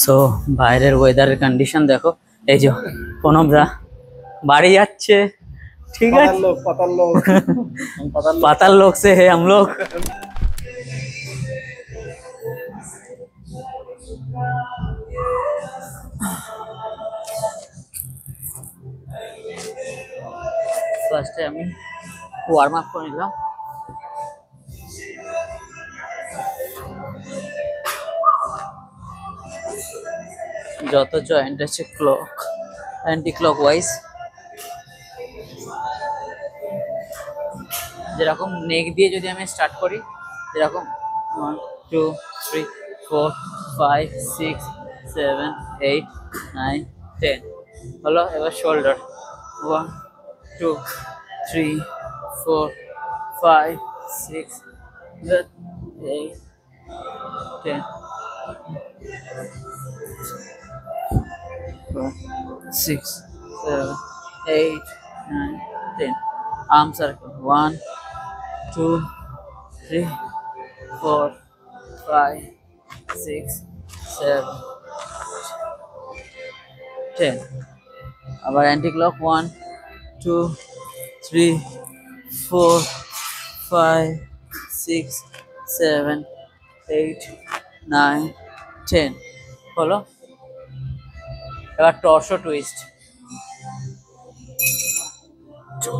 So বাইরের ওয়েদারের condition দেখো, এই যে প্রণবরা বাড়ি যাচ্ছে, ঠিক আছে। पाताल लोक से है हम लोग। ফার্স্টে আমি ওয়ার্ম আপ করে নিলাম। যত জয়েন্ট আছে ক্লক অ্যান্টি ক্লক ওয়াইজ, যেরকম নেক দিয়ে যদি আমি স্টার্ট করি, যেরকম 1 2 3 4 5 6 7 8 9 10 হলো। এবার শোল্ডার 1 2 3 4 5 6 7 8 10 6 7 8 9 10 arm circle 1 2 3 4 5 6 7 10 আবার অ্যান্টি ক্লক 1 2 3 4 5 6 7 8 9 10 হলো। এবার টর্সো টুইস্ট 2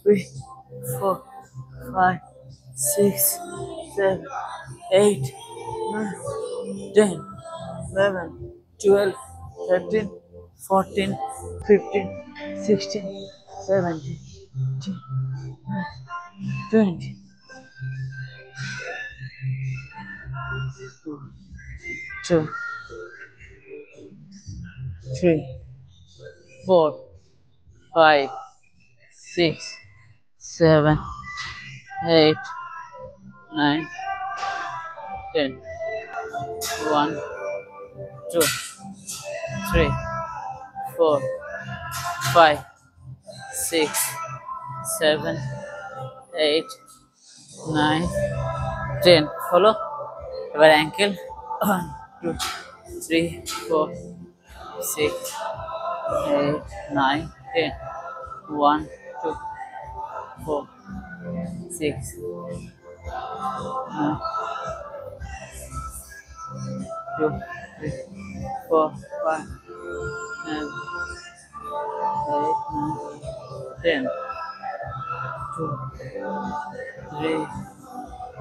3 4 5 6 7 8 9 10 11 12 13 14 15 16 17 18 20 2 3 4 5 6 7 8 9 10 1 2 3 4 5 6 7 8 9 10 হলো। এবার অ্যাঙ্কেল 1 2 3 4 6 8 9 10 1 2 4 6 2 3 4 5 7 8 9 10 2 3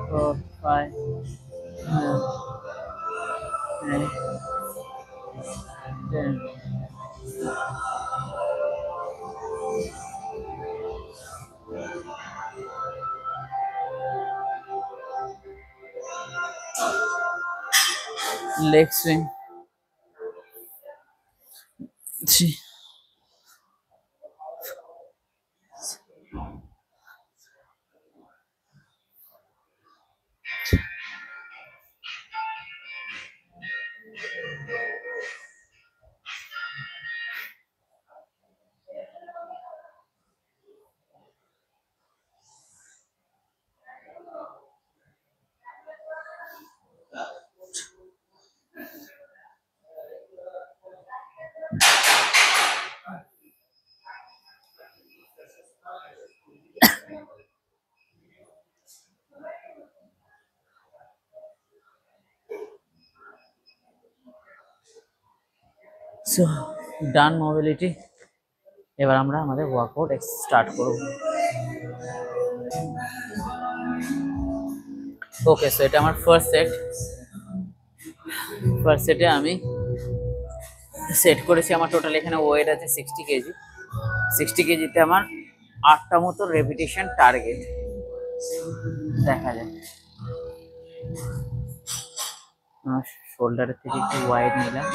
4 5 8 10 leg swing 3 সো ডান মোবিলিটি। এবার আমরা আমাদের ওয়ার্কআউট স্টার্ট করব। ওকে, সো এটা আমার ফার্স্ট সেট। ফার্স্ট সেটে আমি সেট করেছি, আমার টোটাল এখানে ওয়েট আছে 60 কেজি। 60 কেজিতে আমার 8টা মতো রেপিটেশন টার্গেট। দেখা যায় আমার শোল্ডারের থেকে একটু ওয়াইড নিলাম।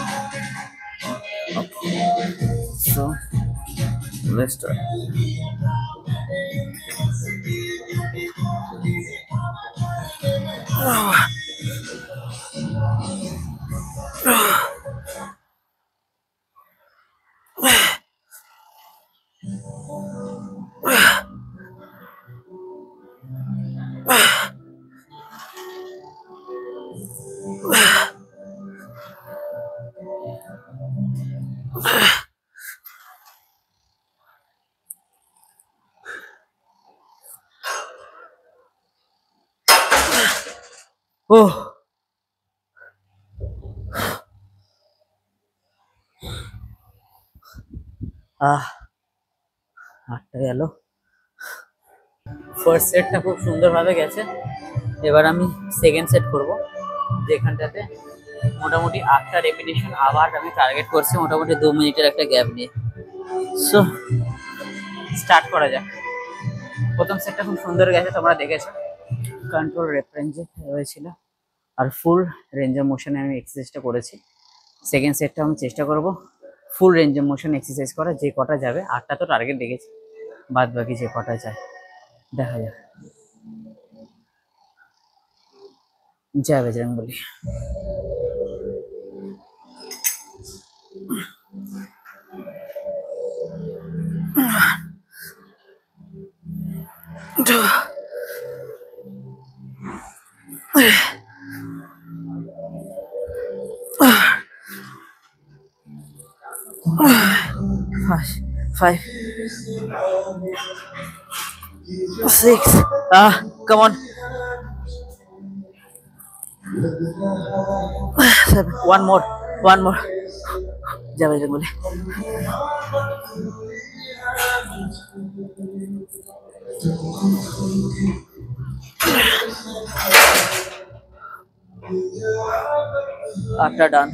So let's start. ও আটটা গেল। ফার্স্ট সেটটা খুব সুন্দরভাবে গেছে। এবার আমি সেকেন্ড সেট করব, যেখানটাতে মোটামুটি 8টা রেপিটেশন আবার আমি টার্গেট করছি, মোটামুটি 2 মিনিটের একটা গ্যাপ নিয়ে। সো স্টার্ট করা যাক। প্রথম সেটটা খুব সুন্দর গেছে, তোমরা দেখেছো, কন্ট্রোল রেপ রেঞ্জে হয়েছিল আর ফুল রেঞ্জ অফ মোশনে আমি এক্সারসাইজটা করেছি। সেকেন্ড সেটটা আমি চেষ্টা করব full range of motion exercise করা, যে কটা যাবে। 8টা তো টার্গেট দেখেছি, বাদ বাকি যে কটা যায় দেখা যাক। জয় Bajrangbali. Five, 6. Come on. 7. One more. যাবে বলে। আটটা ডান।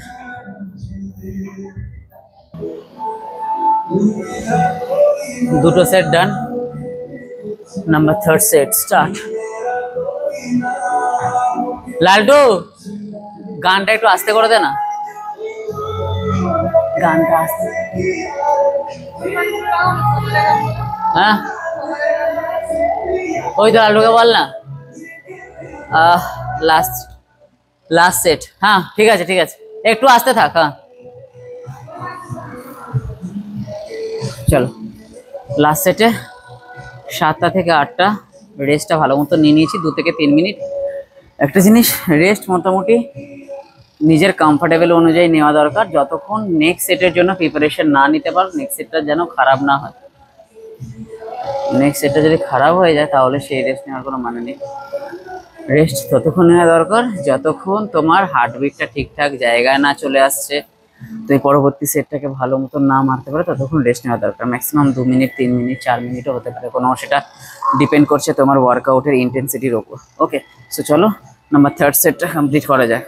দুটো set done. Number third set start. Laltu, গানটা একটু আস্তে করে দে না, গানটা আস্তে। হ্যাঁ ওই তো লালটুকে বল না। Last set. হ্যাঁ ঠিক আছে একটু আস্তে থাক। হ্যাঁ চলো লাস্ট সেটে 7টা থেকে 8টা রেস্টটা ভালো মতো নিয়ে নিয়েছি, 2 থেকে 3 মিনিট। একটা জিনিস, রেস্ট মোটামুটি নিজের কমফোর্টেবল অনুযায়ী নেওয়া দরকার, যতক্ষণ নেক্সট সেটের জন্য প্রিপারেশন না নিতে পারো। নেক্সট সেটটা যেন খারাপ না হয়, নেক্সট সেটটা যদি খারাপ হয়ে যায় তাহলে সেই রেস্ট নেওয়ার কোনো মানে নেই। রেস্ট ততক্ষণ নেওয়া দরকার যতক্ষণ তোমার হার্টবিটটা ঠিকঠাক জায়গায় না চলে আসছে, তুমি পরবর্তী সেটটাকে ভালো মতো না মারতে পারে, ততক্ষণ রেস্ট নেওয়া দরকার। ম্যাক্সিমাম 2 মিনিট, 3 মিনিট, 4 মিনিটও হতে পারে, কোনো সেটা ডিপেন্ড করছে তোমার ওয়ার্কআউটের ইন্টেন্সিটির ওপর। ওকে, সো চলো নাম্বার থার্ড সেটটা কমপ্লিট করা যায়।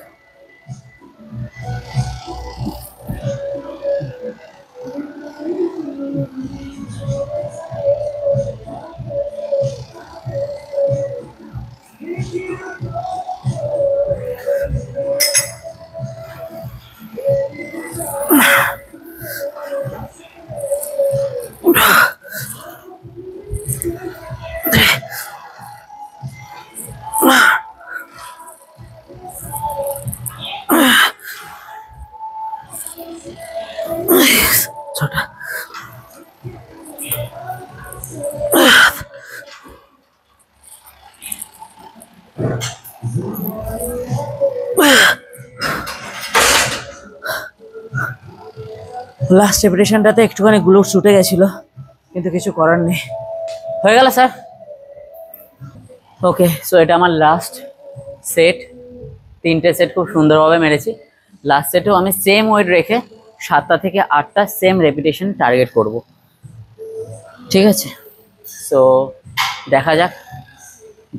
লাস্ট রেপিটেশনটাতে একটুখানি গ্লুট ছুটে গেছিল, কিন্তু কিছু করার নেই। হয়ে গেল স্যার। ওকে, সো এটা আমার লাস্ট সেট। 3টে সেট খুব সুন্দরভাবে মেরেছি। লাস্ট সেটেও আমি সেম ওয়েট রেখে 7টা থেকে 8টা সেম রেপিটেশন টার্গেট করব, ঠিক আছে? সো দেখা যাক,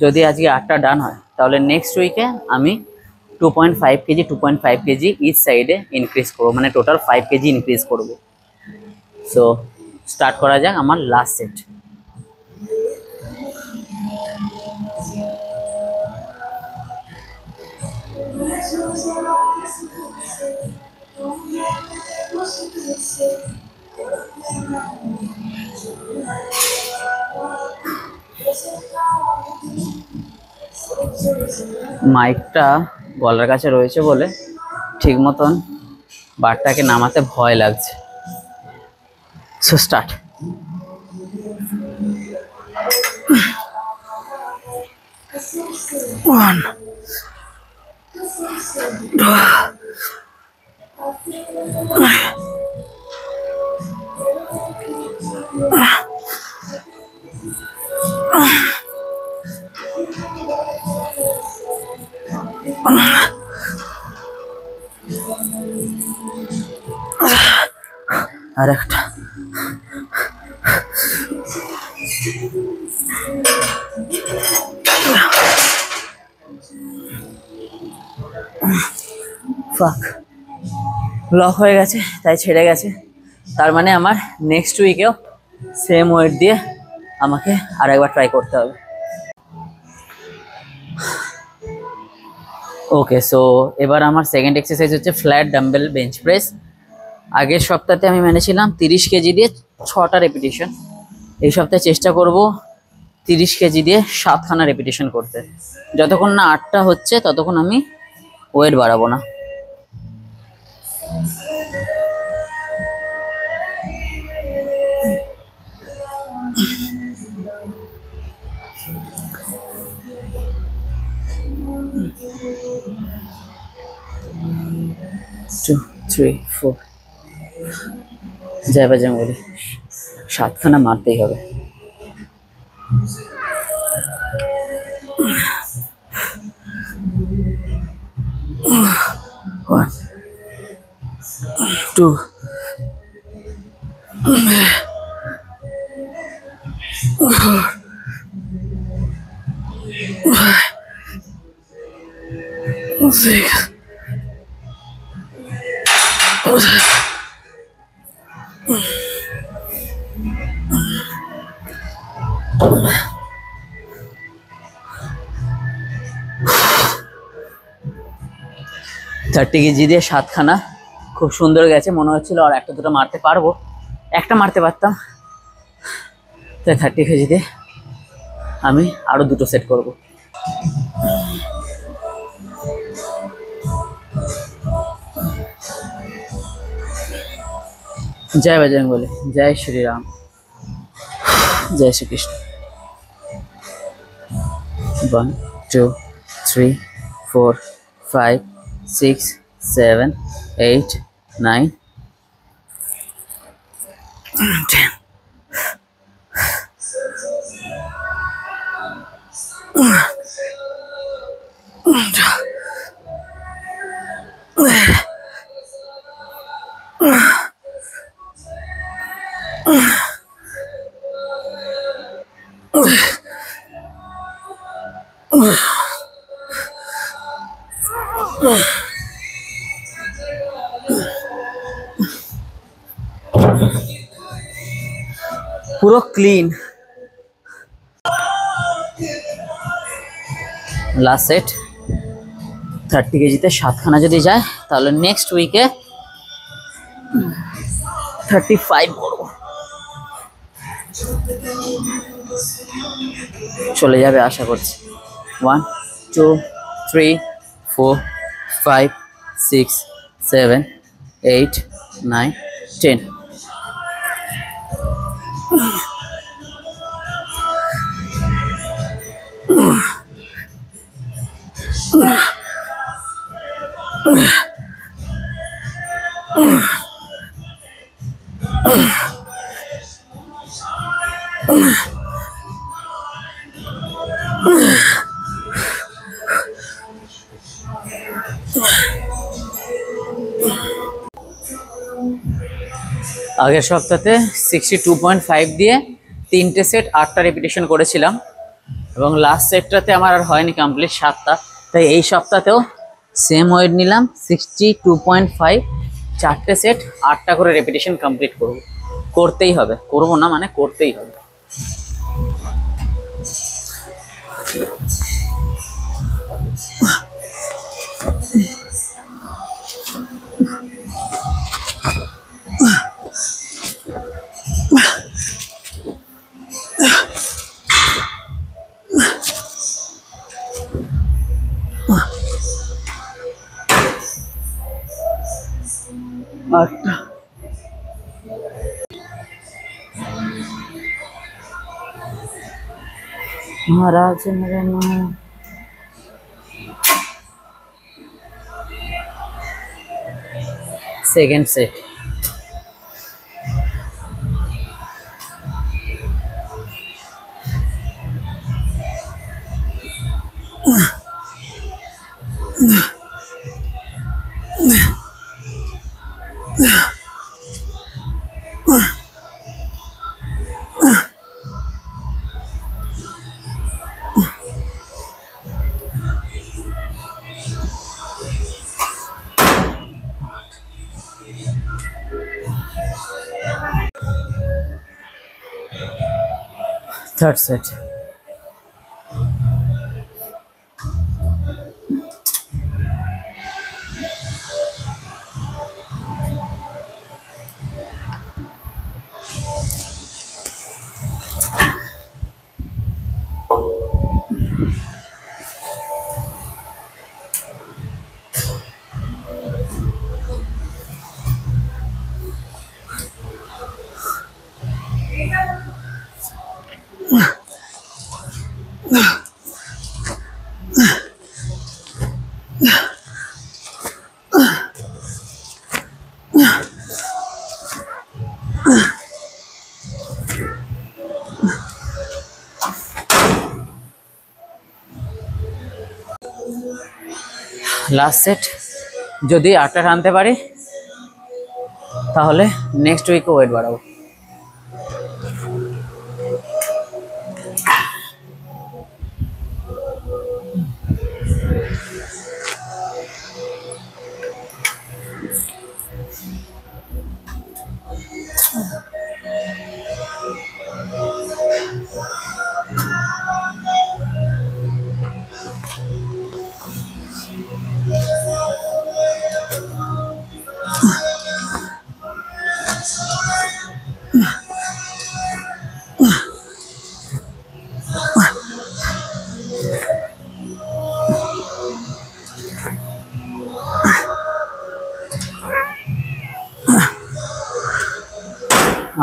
যদি আজকে 8টা ডান হয় তাহলে নেক্সট উইকে আমি 2.5 কেজি 2.5 কেজি ইচ সাইডে ইনক্রিজ করবো, মানে টোটাল 5 কেজি ইনক্রিজ করব। সো স্টার্ট করা যাক আমার লাস্ট সেট। মাইকটা গলার কাছে রয়েছে বলে ঠিক মতন বারটাকে নামাতে ভয় লাগছে। So start. One, আর একটা। ফাক, লক হয়ে গেছে, তাই ছেড়ে গেছে। তার মানে আমার নেক্সট উইকেও সেম ওয়েট দিয়ে আমাকে আরেকবার ট্রাই করতে হবে। ওকে, সো এবার আমার সেকেন্ড এক্সারসাইজ হচ্ছে ফ্ল্যাট ডাম্বেল বেঞ্চ প্রেস। আগের সপ্তাহে আমি মেনেছিলাম 30 কেজি দিয়ে 6টা রেপিটেশন। এই সপ্তাহে চেষ্টা করব 30 কেজি দিয়ে 7খানা রেপিটেশন করতে। যতক্ষণ না 8টা হচ্ছে ততক্ষণ আমি ওয়েট বাড়াবো না। Two, three, four. জয় বাজরং বলি, 7খানা মারতেই হবে। One, two, six, 30 কেজি দিয়ে 7খানা খুব সুন্দর গেছে। মনে হচ্ছিল আর একটা দুটো মারতে পারবো, একটা মারতে পারতাম। তাই 30 কেজি দিয়ে আমি আরো দুটো সেট করব। জয় বজরং বলি, জয় শ্রীরাম, জয় শ্রীকৃষ্ণ। 1, 2, 3, 4, 5, 6, 7, 8, 9, 10. পুরো ক্লিন। লাস্ট সেট 30 কেজিতে 7খানা যদি যায় তাহলে নেক্সট উইকে 35 করব। চলে যাবে আশা করছি। 1, 2, 3, 4, 5, 6, 7, 8, 9, 10. আগের সপ্তাহে 62.5 দিয়ে 3টে সেট 8টা রেপিটেশন করেছিলাম এবং লাস্ট সেটটাতে আমার আর হয়নি কমপ্লিট 7টা। তাই এই সপ্তাহেও সেম ওয়েট নিলাম 62.5, 4টে সেট 8টা করে রেপিটেশন কমপ্লিট করব। করতেই হবে, করবো না মানে করতেই হবে। আটটা। महाराज मेरे माँ second set. Third set. Last set. যদি 8টা টানতে পারি তাহলে নেক্সট উইক ওয়েট বাড়াবো।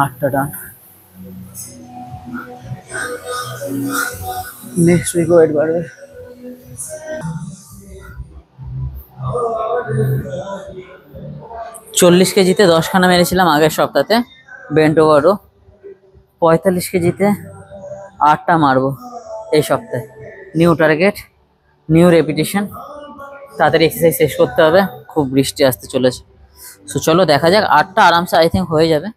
आठटा टान। नेक्स्ट वीक वेट बढ़े। चल्लिस केजीते 10 खाना मेरेছিলাম আগের সপ্তাহে বেন্ট ওভারও। 45 কেজিতে 8টা মারবো এই সপ্তাহে। নিউ টার্গেট, নিউ রেপিটেশন, তাড়াতাড়ি এক্সারসাইজ শেষ করতে হবে, খুব বৃষ্টি আসতে চলেছে। সো চলো দেখা যাক, 8টা আরামসে আই থিঙ্ক হয়ে যাবে।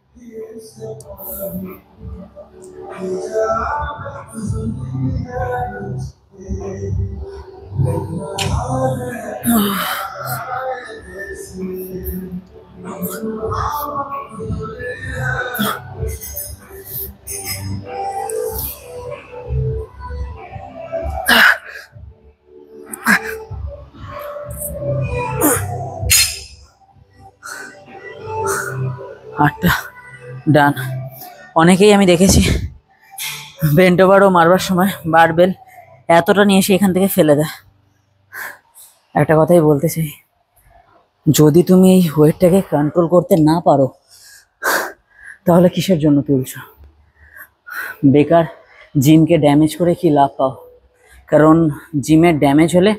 আটটা ডান। অনেকেই আমি দেখেছি বেন্ট ওভারও মারবার সময় বারবেল এতটা নিয়ে এসে এখান থেকে ফেলে দেয়। একটা কথাই বলতে চাই, যদি তুমি এই ওয়েটটাকে কন্ট্রোল করতে না পারো তাহলে কিসের জন্য তুলছো? বেকার জিমকে ড্যামেজ করে কি লাভ পাও? কারণ জিমের ড্যামেজ হলে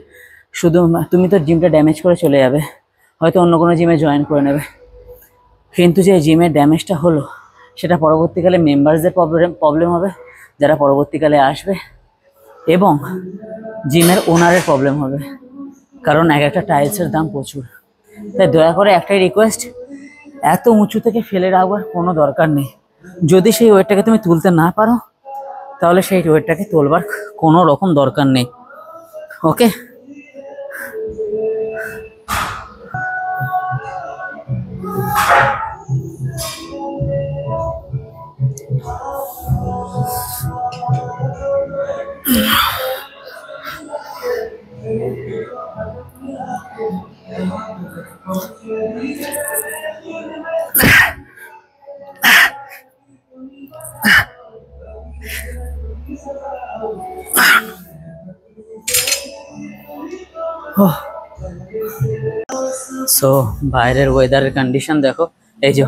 শুধু তুমি তো জিমটা ড্যামেজ করে চলে যাবে, হয়তো অন্য কোনো জিমে জয়েন করে নেবে, কিন্তু যে জিমের ড্যামেজটা হলো সেটা পরবর্তীকালে মেম্বারসদের প্রবলেম হবে যারা পরবর্তীকালে আসবে, এবং জিমের ওনারের প্রবলেম হবে, কারণ এক একটা টাইলসের দাম প্রচুর। তাই দয়া করে একটাই রিকোয়েস্ট, এত উঁচু থেকে ফেলে রাখবার কোনো দরকার নেই। যদি সেই ওয়েটটাকে তুমি তুলতে না পারো তাহলে সেই ওয়েটটাকে তোলবার কোনো রকম দরকার নেই। ওকে, সো বাইরের ওয়েদারের কন্ডিশন দেখো। এই যে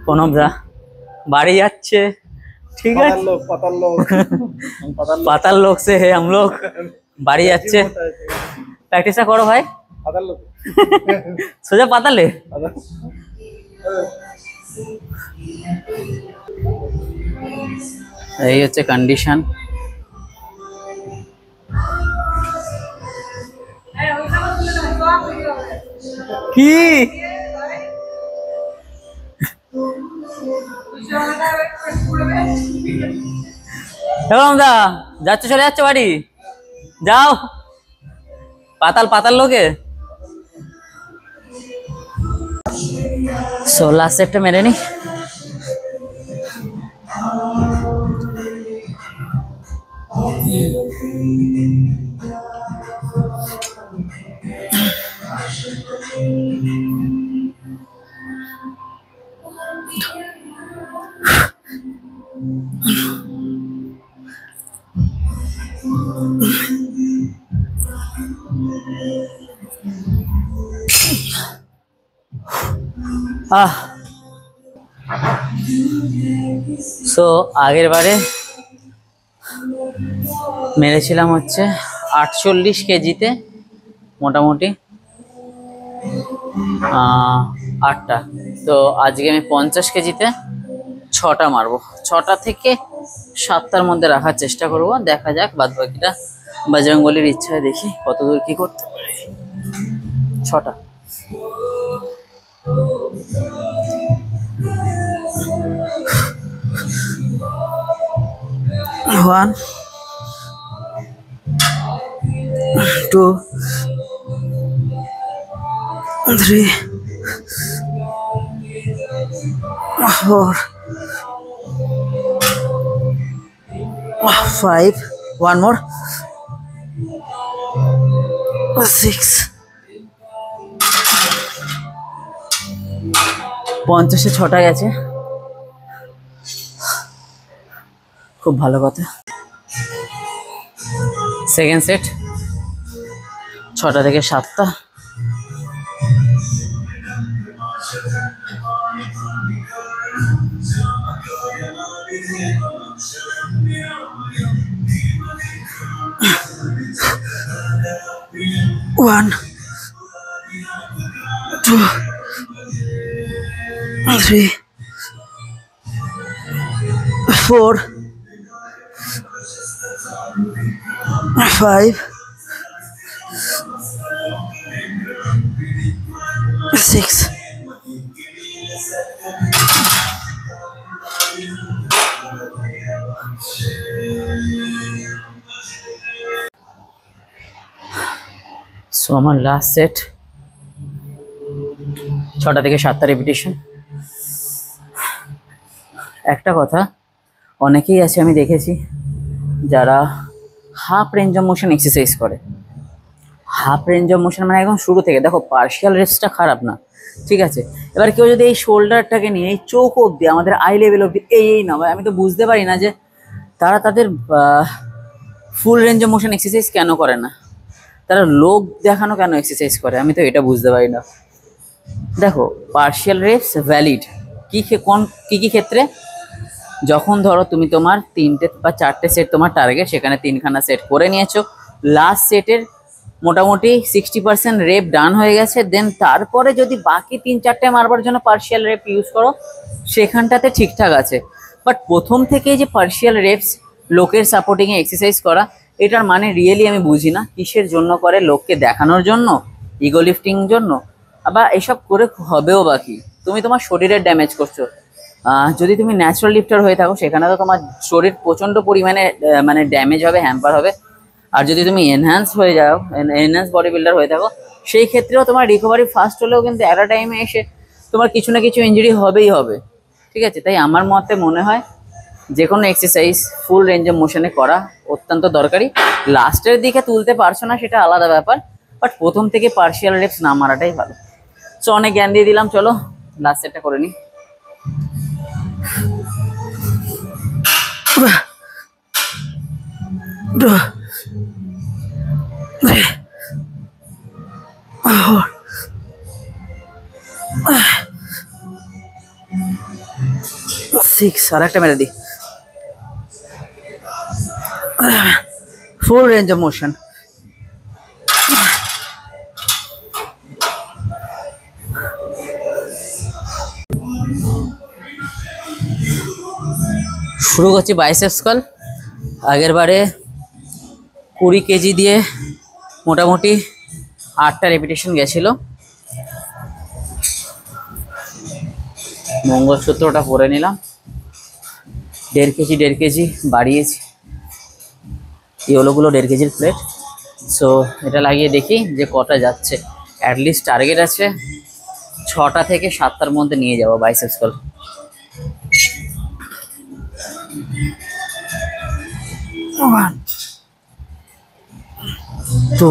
প্রণবরা বাড়ি যাচ্ছে, ঠিক আছে, পাতাল লোক সে হে हम लोग বাড়ি যাচ্ছে। প্র্যাকটিসটা করো ভাই। সোজা পাতালে। এই হচ্ছে কন্ডিশন। কি দা যাচ্ছে, চলে যাচ্ছে বাড়ি, যাও পাতাল পাতাল লোকে। সো লাস্ট সেটটা মেরে নি। সো আগের বারে মেরেছিলাম হচ্ছে 48 কেজিতে মোটামুটি 8টা। তো আজকে আমি 50 কেজিতে 6টা মারবো। 6টা থেকে 7টার মধ্যে রাখার চেষ্টা করব। দেখা যাক বাদ বাকিটা বজরঙ্গলির ইচ্ছায়, দেখি কতদূর কি করতে পারি। 6টা। 1 2 3 4 5 one more 6 50-এ 6টা গেছে, খুব ভালো কথা। সেকেন্ড সেট 6টা থেকে 7টা। One, 2, 3, 4, 5, 6. সো আমার লাস্ট সেট 6টা থেকে 7টা রিপিটেশন। একটা কথা, অনেকেই আছে আমি দেখেছি যারা half range of motion exercise করে। হাফ রেঞ্জ অফ মোশন মানে একদম শুরু থেকে, দেখো পার্শিয়াল রেস্টটা খারাপ না, ঠিক আছে। এবার কেউ যদি এই শোল্ডারটাকে নিয়ে এই চোখ অব্দি, আমাদের আই লেভেল অব্দি এই না, আমি তো বুঝতে পারি না যে তারা তাদের full range of motion exercise কেন করে না, তারা লোক দেখানো কেন এক্সারসাইজ করে, আমি তো এটা বুঝতে পারি না। দেখো পার্শিয়াল রেস্ট ভ্যালিড কি ক্ষেত্রে, যখন ধরো তুমি তোমার 3টে বা 4টে সেট তোমার টার্গেট, সেখানে 3খানা সেট করে নিয়েছো, লাস্ট সেটের মোটামুটি 60% রেপ ডান হয়ে গেছে, দেন তারপরে যদি বাকি 3-4টে মারবার জন্য পার্শিয়াল রেপ ইউজ করো, সেখানটাতে ঠিকঠাক আছে। বাট প্রথম থেকে যে পার্শিয়াল রেপস লোকের সাপোর্টিংয়ে এক্সারসাইজ করা, এটার মানে রিয়েলি আমি বুঝি না। কিসের জন্য করে, লোককে দেখানোর জন্য, ইগো লিফটিং জন্য, আবার এসব করে হবেও বাকি, তুমি তোমার শরীরের ড্যামেজ করছো। যদি তুমি ন্যাচারাল লিফটার হয়ে থাকো, সেখানে তো তোমার শরীর প্রচণ্ড পরিমাণে মানে ড্যামেজ হবে, হ্যাম্পার হবে। আর যদি তুমি এনহ্যান্স হয়ে যাও, এনহ্যান্স বডি বিল্ডার হয়ে থাকো, সেই ক্ষেত্রেও তোমার রিকভারি ফাস্ট হলেও কিন্তু একটা টাইমে এসে তোমার কিছু না কিছু ইনজুরি হবেই হবে, ঠিক আছে। তাই আমার মতে মনে হয় যে কোনো এক্সারসাইজ ফুল রেঞ্জ অফ মোশনে করা অত্যন্ত দরকারি। লাস্টের দিকে তুলতে পারছো না, সেটা আলাদা ব্যাপার, বাট প্রথম থেকে পার্শিয়াল রেপস না মারাটাই ভালো। সো অনেক জ্ঞান দিয়ে দিলাম, চলো লাস্ট সেটটা করে নিই। সিক্স, আর একটা মেরে দিই। Full range of motion. শুরু করছি বাইসেপস কার্ল। আগের বারে 20 কেজি দিয়ে মোটামুটি 8টা রেপিটেশন গেছিল। মঙ্গলসূত্রটা পরে নিলাম, 1.5 কেজি বাড়িয়েছি। ইয়েলোগুলো 1.5 কেজির প্লেট। সো এটা লাগিয়ে দেখি যে কটা যাচ্ছে। অ্যাটলিস্ট টার্গেট আছে 6টা থেকে 7টার মধ্যে নিয়ে যাবো বাইসেপস কার্ল। 1 2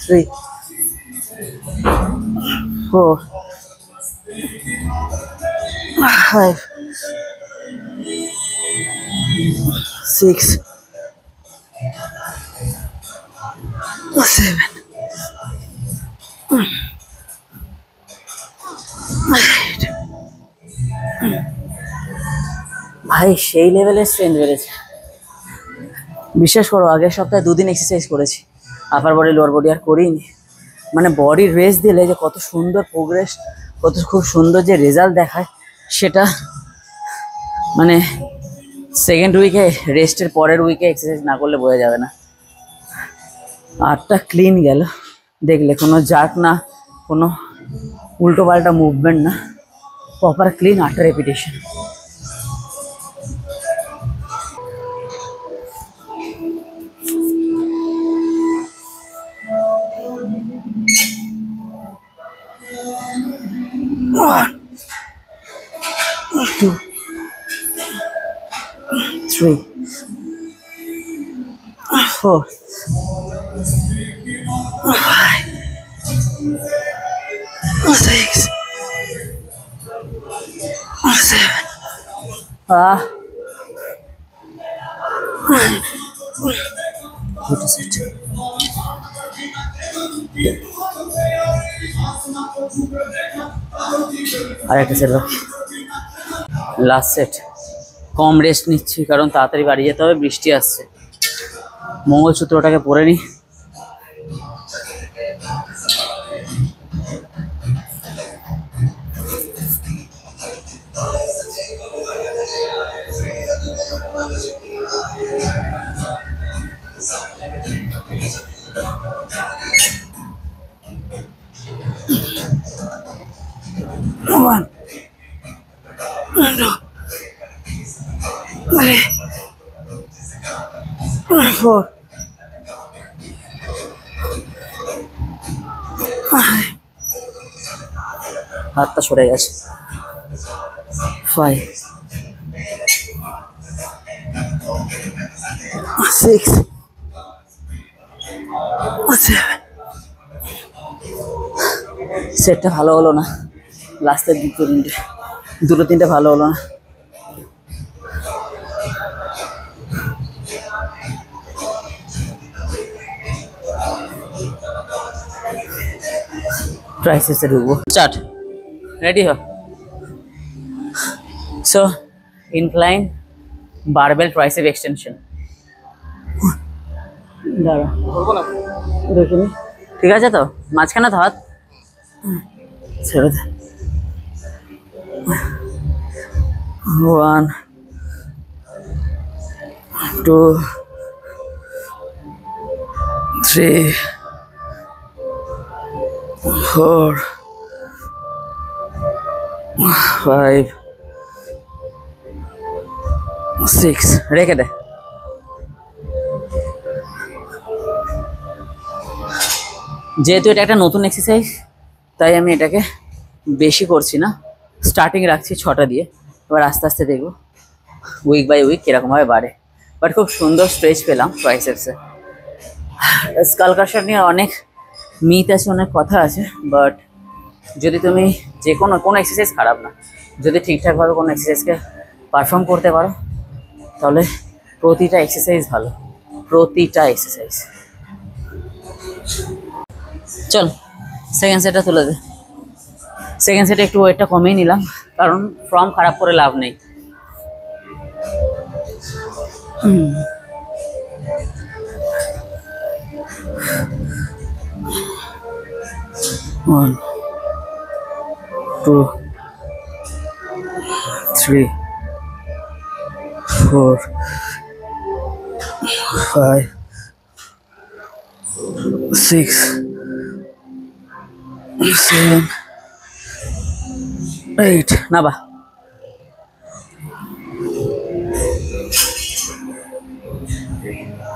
3 4 5 6 7 ভাই সেই লেভেলের স্ট্রেংথ বেড়েছে। বিশ্বাস করো, আগের সপ্তাহে 2 দিন এক্সারসাইজ করেছি, আপার বডি লোয়ার বডি আর করিনি। মানে বডি রেস্ট দিলে যে কত সুন্দর প্রোগ্রেস, কত খুব সুন্দর যে রেজাল্ট দেখায়, সেটা মানে সেকেন্ড উইকে রেস্টের পরের উইকে এক্সারসাইজ না করলে বোঝা যাবে না। 8টা ক্লিন গেল দেখলে, কোনো জার্ক না, কোনো উল্টো পাল্টা মুভমেন্ট না, proper clean 8টা repetition. One, 2, 3, 4, 5, 6, 7. Good to sit. আরেকটা সেট বাকি, লাস্ট সেট। কম রেস্ট নিচ্ছি কারণ তাড়াতাড়ি বাড়ি যেতে হবে, বৃষ্টি আসছে। মঙ্গলসূত্রটাকে পরে নিই। One, 2, 3, 4, 5. হাতটা সরে গেছে। 5, 6, 7. সেটটা ভালো হলো না, লাস্টের দুটো তিনটে ভালো হলো না। ট্রাইসেপসে ঢুকবো। স্টার্ট, রেডি হ। So incline barbell tricep extension. দাঁড়া দেখিনি, ঠিক আছে তো? মাঝখানে তো হাত ছেড়ে দে। 1, 2, 3, 4, 5, 6। রেখে দে। যেহেতু এটা একটা নতুন এক্সারসাইজ, তাই আমি এটাকে বেশি করছি না, স্টার্টিং রাখছি 6টা দিয়ে। এবার আস্তে আস্তে দেখবো উইক বাই উইক কীরকমভাবে বাড়ে। বাট খুব সুন্দর স্ট্রেচ পেলাম ট্রাইসেপসে। স্কাল ক্রাশার নিয়ে অনেক মিথ আছে, অনেক কথা আছে, বাট যদি তুমি যে কোনো এক্সারসাইজ খারাপ না, যদি ঠিকঠাকভাবে কোনো এক্সারসাইজকে পারফর্ম করতে পারো, তাহলে প্রতিটা এক্সারসাইজ ভালো, প্রতিটা এক্সারসাইজ। চল সেকেন্ড সেটটা তুলে দে। সেকেন্ড সেটে একটু ওয়েটটা কমিয়ে নিলাম, কারণ ফর্ম খারাপ করে লাভ নেই। One, 2, 3, 4 5 6 7 8 না বা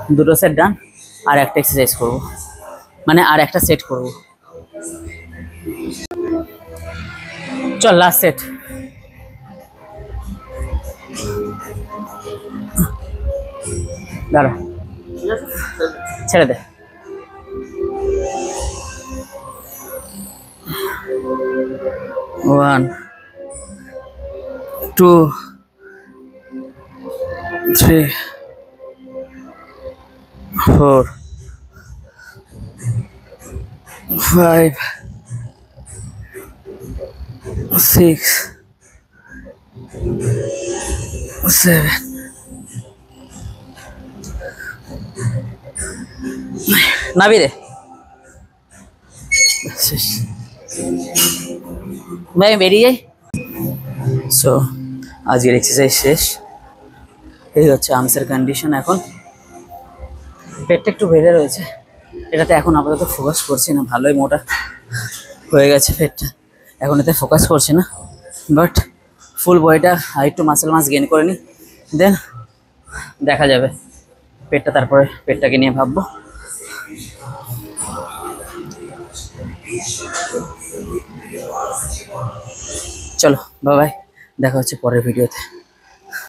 দুটো সেট ডান আর একটা এক্সারসাইজ করব মানে আর একটা সেট করব চল লাস্ট সেট দাঁড়া ছেড়ে দে 1 2 3 4 5 6 7 নাবি রে ভাই বেরিয়ে যাই সো আজকের এক্সারসাইজ শেষ এই হচ্ছে আর্মসের কন্ডিশন এখন পেটটা একটু বেড়ে রয়েছে এটাতে এখন আপাতত ফোকাস করছি না ভালোই মোটা হয়ে গেছে পেটটা এখন এতে ফোকাস করছি না বাট ফুল বডিটা আর একটু মাসেল মাস গেইন করে নিই দেন দেখা যাবে পেটটা তারপরে পেটটাকে নিয়ে ভাববো চলো বাই বাই দেখা হচ্ছে পরের ভিডিওতে